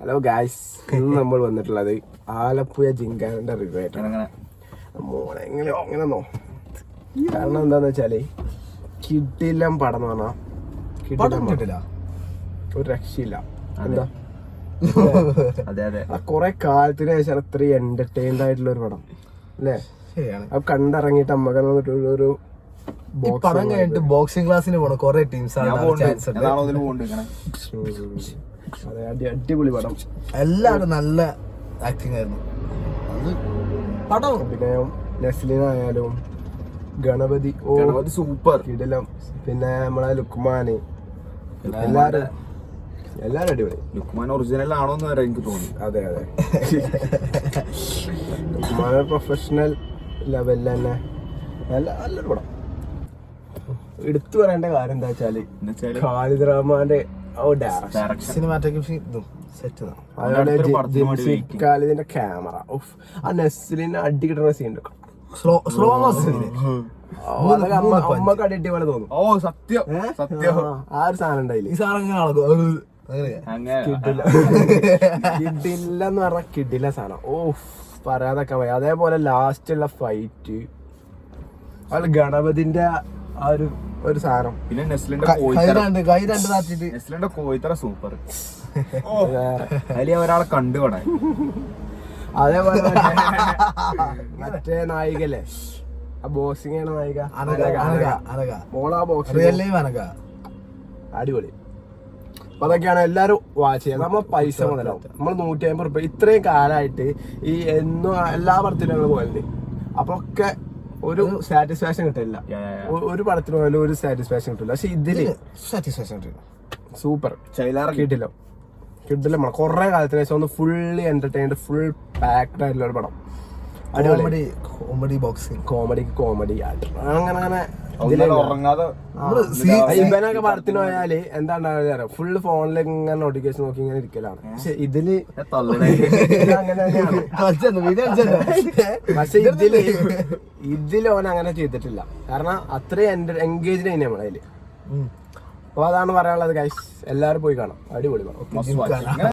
Hello guys, ഇന്ന് നമ്മൾ വന്നിട്ടുള്ളത് ആലപ്പുഴ ജിങ്കാനന്റെ റിവ്യൂ ആയിട്ടാണ്. മോളെ എങ്ങനെന്നോ, കാരണം എന്താന്ന് വെച്ചാല് കിടിലം പടം എന്ന് പറഞ്ഞാ ഒരു രക്ഷയില്ല. എന്താ കൊറേ കാലത്തിന് ശേഷം അത്രയും എന്റർടൈൻഡ് ആയിട്ടുള്ള ഒരു പടം അല്ലേ? അത് കണ്ടിറങ്ങിയിട്ട് അമ്മക്ക് ഒരു പടം കഴിഞ്ഞിട്ട് ബോക്സിംഗ് ക്ലാസ്സിന് പോണ കൊറേ ടീംസ് അതെ, അടിപൊളി പടം. എല്ലാരും നല്ല ആക്ടിങ് ആയിരുന്നു. പടം അഭിനയം നെസ്ലിൻ ആയാലും ഗണപതി സൂപ്പർ കിടിലം, പിന്നെ നമ്മളെ ലുക്മാന്, എല്ലാരും അടിപൊളി. ലുക്മാൻ ഒറിജിനൽ ആണോന്ന് വരെ എനിക്ക് തോന്നി. അതെ ലുക്മാൻ പ്രൊഫഷണൽ ലെവലിൽ തന്നെ നല്ലൊരു പടം. എടുത്തു പറയേണ്ട കാര്യം എന്താ വെച്ചാല് ഖാലിദ് റഹ്മാന്റെ സിനിമാറ്റോഗ്രഫി സെറ്റ്. ഖാലിദിന്റെ ക്യാമറ, ആ നെസ്ലിന് അടി കിട്ടുന്ന സീൻ സ്ലോ മോഷൻ അമ്മക്ക് അടി പോലെ തോന്നും. ഓ സത്യം സത്യം, ആ ഒരു സാധനം ഉണ്ടായില്ല. ഈ സാധനം കിഡില്ലെന്ന് പറഞ്ഞ കിഡില സാധനം. പറയാതൊക്കെ പോയി. അതേപോലെ ലാസ്റ്റ് ഉള്ള ഫൈറ്റ്, അത് ഗണപതിന്റെ ആ ഒരു സാധനം. പിന്നെ നെസ്ലിന്റെ കോയിത്തറ സൂപ്പർ. അതിൽ ഒരാളെ കണ്ടുപടാൻ. അതേപോലെ മറ്റേ നായികല്ലേ, ആ ബോക്സിംഗ് ആണ് നായിക, മോളാ ബോക്സിംഗ് അടിപൊളി. അപ്പൊ അതൊക്കെയാണ് എല്ലാരും വാച്ച് ചെയ്യുക. നമ്മളെ പൈസ മുതലാവും. നമ്മൾ 150 രൂപ ഇത്രയും കാലമായിട്ട് ഈ എന്നും എല്ലാ പടത്തിലും ഞങ്ങൾ പോയല്ലേ, അപ്പൊ ഒക്കെ ഒരു സാറ്റിസ്ഫാക്ഷൻ കിട്ടില്ല. ഒരു പടത്തിന് പോയാലും ഒരു സാറ്റിസ്ഫാക്ഷൻ കിട്ടില്ല. പക്ഷെ ഇതില് സാറ്റിസ്ഫാക്ഷൻ കിട്ടില്ല. സൂപ്പർ കിട്ടില്ല. കൊറേ കാലത്തിന് ശേഷം ഒന്ന് ഫുള്ളി എന്റർടൈൻഡ്, ഫുൾ പാക്ഡ് ആയിട്ടുള്ള ഒരു പടം. കോമഡി ബോക്സിംഗ്, കോമഡി അങ്ങനെ ഇവനൊക്കെ പടത്തിന് പോയാല് എന്താ ഉണ്ടാവുക, ഫുള്ള് ഫോണിൽ ഇങ്ങനെ നോട്ടിഫിക്കേഷൻ നോക്കി ഇങ്ങനെ ഇരിക്കലാണ്. പക്ഷെ ഇതില് അങ്ങനെ തന്നെയാണ്. പക്ഷെ ഇതില് ഓൻ അങ്ങനെ ചെയ്തിട്ടില്ല. കാരണം അത്രയും എൻഗേജ്ഡ് ആയി നമ്മളതില്. അപ്പൊ അതാണ് പറയാനുള്ളത് ഗൈസ്. എല്ലാരും പോയി കാണാം, അടിപൊളി പടം.